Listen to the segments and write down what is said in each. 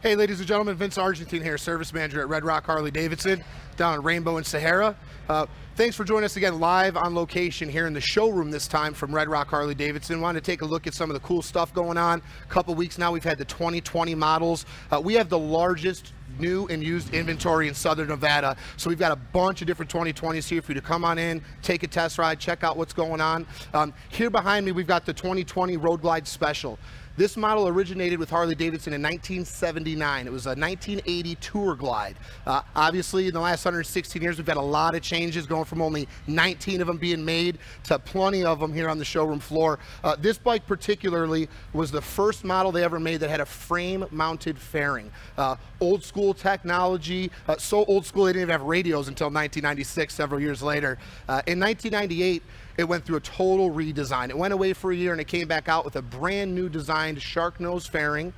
Hey, ladies and gentlemen, Vince Argentine here, service manager at Red Rock Harley-Davidson down in Rainbow and Sahara. Thanks for joining us again live on location here in the showroom this time from Red Rock Harley-Davidson. Wanted to take a look at some of the cool stuff going on. A couple weeks now, we've had the 2020 models. We have the largest new and used inventory in Southern Nevada. So we've got a bunch of different 2020s here for you to come on in, take a test ride, check out what's going on. Here behind me, we've got the 2020 Road Glide Special. This model originated with Harley-Davidson in 1979. It was a 1980 Tour Glide. Obviously, in the last 116 years, we've had a lot of changes, going from only 19 of them being made to plenty of them here on the showroom floor. This bike particularly was the first model they ever made that had a frame-mounted fairing. Old school technology, so old school they didn't even have radios until 1996, several years later. In 1998, it went through a total redesign. It went away for a year and it came back out with a brand new designed shark nose fairing.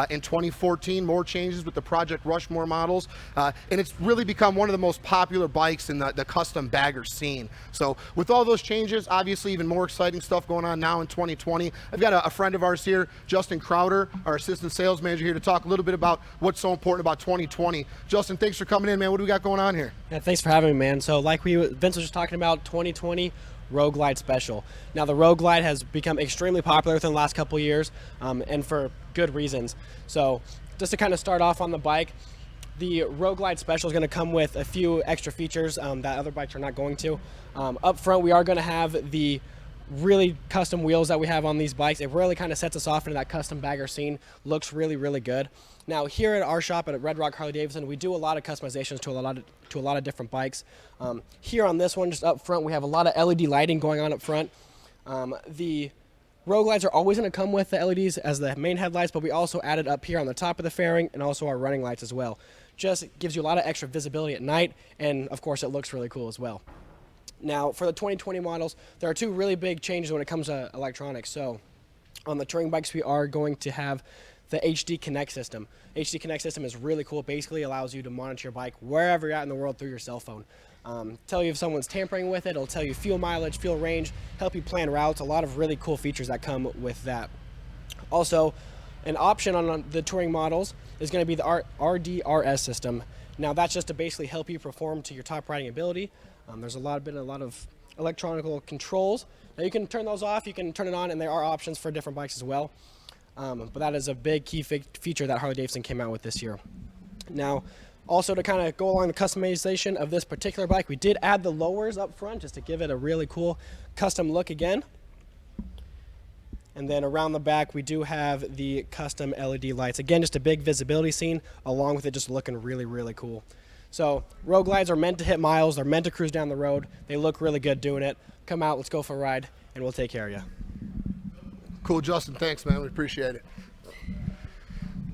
In 2014, more changes with the Project Rushmore models. And it's really become one of the most popular bikes in the custom bagger scene. So with all those changes, obviously even more exciting stuff going on now in 2020. I've got a friend of ours here, Justin Crowder, our assistant sales manager, here to talk a little bit about what's so important about 2020. Justin, thanks for coming in, man. What do we got going on here? Yeah, thanks for having me, man. So like Vince was just talking about, 2020 Road Glide Special. Now the Road Glide has become extremely popular within the last couple of years, and for good reasons. So just to kind of start off on the bike, the Road Glide Special is going to come with a few extra features that other bikes are not going to. Up front, we are going to have the really custom wheels that we have on these bikes. It really kind of sets us off into that custom bagger scene. Looks really, really good. Now here at our shop at Red Rock Harley-Davidson, we do a lot of customizations to a lot of different bikes. Here on this one, just up front, we have a lot of LED lighting going on up front. The Road Glides are always going to come with the LEDs as the main headlights, but we also added up here on the top of the fairing and also our running lights as well. Just gives you a lot of extra visibility at night, and of course it looks really cool as well. Now for the 2020 models, there are two really big changes when it comes to electronics. So on the touring bikes, we are going to have the HD Connect system. HD Connect system is really cool. Basically allows you to monitor your bike wherever you're at in the world through your cell phone. Tell you if someone's tampering with it. It'll tell you fuel mileage, fuel range, help you plan routes. A lot of really cool features that come with that. Also, an option on the touring models is going to be the RDRS system. Now that's just to basically help you perform to your top riding ability. There's been a lot of electronic controls. Now you can turn those off, you can turn it on, and there are options for different bikes as well. But that is a big key feature that Harley-Davidson came out with this year. Now, also to kind of go along the customization of this particular bike, we did add the lowers up front just to give it a really cool custom look again. And then around the back, we do have the custom LED lights. Again, just a big visibility scene, along with it just looking really, really cool. So Road Glides are meant to hit miles. They're meant to cruise down the road. They look really good doing it. Come out, let's go for a ride, and we'll take care of you. Cool, Justin. Thanks, man. We appreciate it.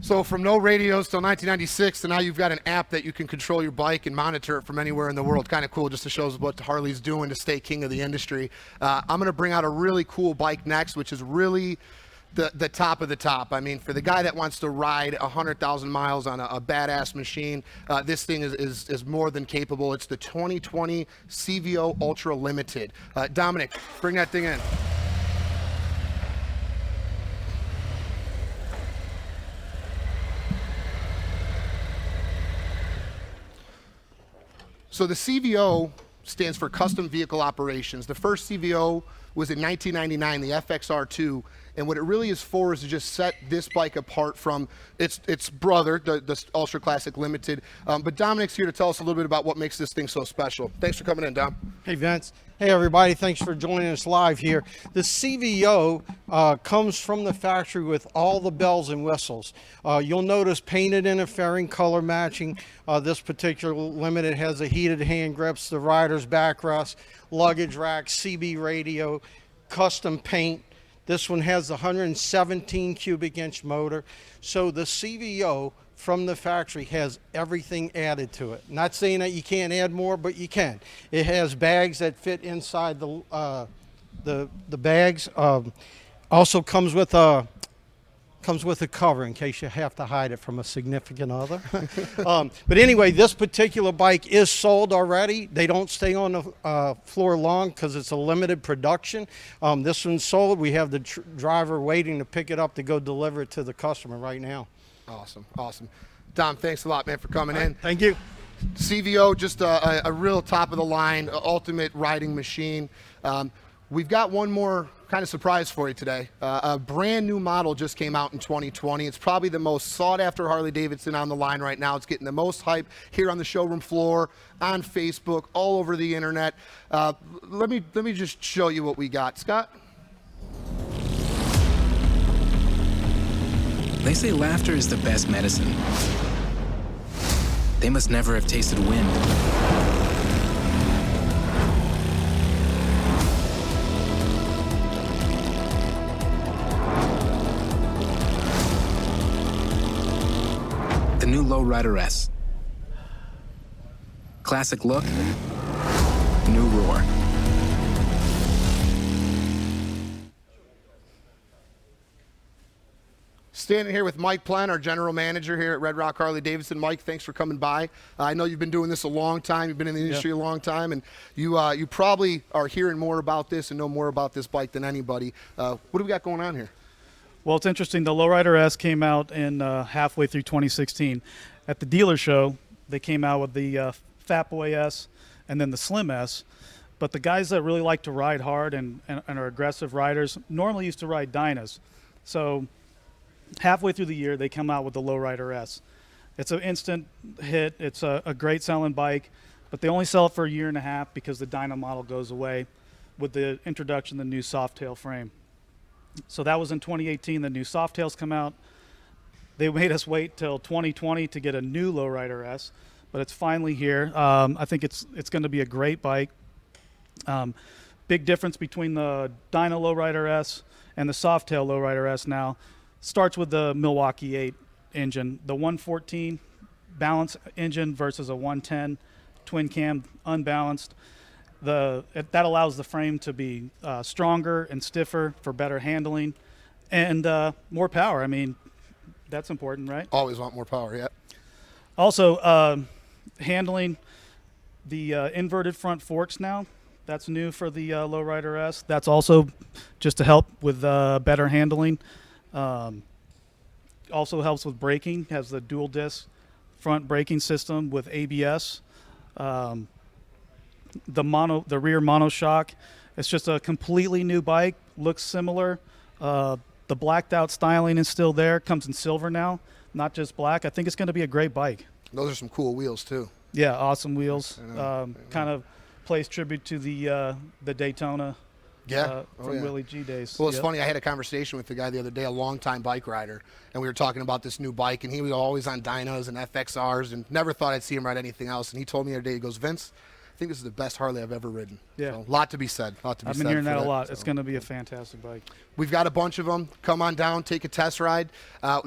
So from no radios till 1996, and now you've got an app that you can control your bike and monitor it from anywhere in the world. Kind of cool, just to show us what Harley's doing to stay king of the industry. I'm going to bring out a really cool bike next, which is really the top of the top. I mean, for the guy that wants to ride 100,000 miles on a badass machine, this thing is more than capable. It's the 2020 CVO Ultra Limited. Dominic, bring that thing in. So the CVO stands for Custom Vehicle Operations. The first CVO was in 1999, the FXR2, and what it really is for is to just set this bike apart from its brother, the Ultra Classic Limited. But Dominic's here to tell us a little bit about what makes this thing so special. Thanks for coming in, Dom. Hey, Vince. Hey, everybody. Thanks for joining us live here. The CVO comes from the factory with all the bells and whistles. You'll notice painted in a fairing, color matching. This particular Limited has the heated hand grips, the rider's backrest, luggage rack, CB radio, custom paint. This one has the 117 cubic inch motor. So the CVO from the factory has everything added to it. Not saying that you can't add more, but you can. It has bags that fit inside the bags. Also comes with a cover in case you have to hide it from a significant other. But anyway, this particular bike is sold already. They don't stay on the floor long because it's a limited production. This one's sold. We have the driver waiting to pick it up to go deliver it to the customer right now. Awesome, awesome. Dom, thanks a lot, man, for coming in. Thank you. CVO, just a real top of the line, ultimate riding machine. We've got one more kind of surprise for you today. A brand new model just came out in 2020. It's probably the most sought after Harley-Davidson on the line right now. It's getting the most hype here on the showroom floor, on Facebook, all over the internet. Let me just show you what we got. Scott? They say laughter is the best medicine. They must never have tasted wind. The new Lowrider S. Classic look, new roar. Standing here with Mike PLEHN, our general manager here at Red Rock Harley-Davidson. Mike, thanks for coming by. I know you've been doing this a long time. You've been in the industry a long time, and you probably are hearing more about this and know more about this bike than anybody. What do we got going on here? Well, it's interesting. The Lowrider S came out in halfway through 2016. At the dealer show, they came out with the Fat Boy S and then the Slim S. But the guys that really like to ride hard and are aggressive riders normally used to ride Dynas. So halfway through the year, they come out with the Lowrider S. It's an instant hit. It's a great selling bike, but they only sell it for a year and a half because the Dyna model goes away with the introduction of the new Softail frame. So that was in 2018. The new Softails come out. They made us wait till 2020 to get a new Lowrider S, but it's finally here. I think it's going to be a great bike. Big difference between the Dyna Lowrider S and the Softail Lowrider S now starts with the Milwaukee 8 engine. The 114 balance engine versus a 110 twin cam unbalanced. That allows the frame to be stronger and stiffer for better handling and more power. I mean, that's important, right? Always want more power, yeah. Also, handling the inverted front forks now. That's new for the Lowrider S. That's also just to help with better handling. Also helps with braking. Has the dual disc front braking system with ABS. The rear monoshock. It's just a completely new bike. Looks similar. The blacked out styling is still there. Comes in silver now, not just black. I think it's going to be a great bike. Those are some cool wheels too. Yeah, awesome wheels. Kind of plays tribute to the Daytona. From Willie G days. Well, it's funny. I had a conversation with the guy the other day, a longtime bike rider, and we were talking about this new bike, and he was always on Dynas and FXRs, and never thought I'd see him ride anything else. And he told me the other day, he goes, "Vince, I think this is the best Harley I've ever ridden." Yeah. So, lot to be said. I've been hearing that a lot. So. It's going to be a fantastic bike. We've got a bunch of them. Come on down, take a test ride.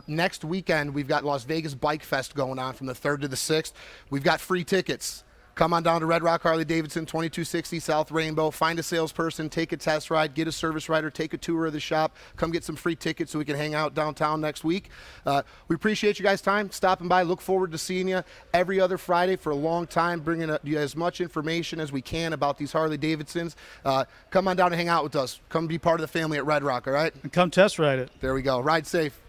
Next weekend, we've got Las Vegas Bike Fest going on from the 3rd to the 6th. We've got free tickets. Come on down to Red Rock Harley-Davidson, 2260 South Rainbow. Find a salesperson, take a test ride, get a service rider, take a tour of the shop. Come get some free tickets so we can hang out downtown next week. We appreciate you guys' time stopping by. Look forward to seeing you every other Friday for a long time, bringing you as much information as we can about these Harley-Davidsons. Come on down and hang out with us. Come be part of the family at Red Rock, all right? And come test ride it. There we go. Ride safe.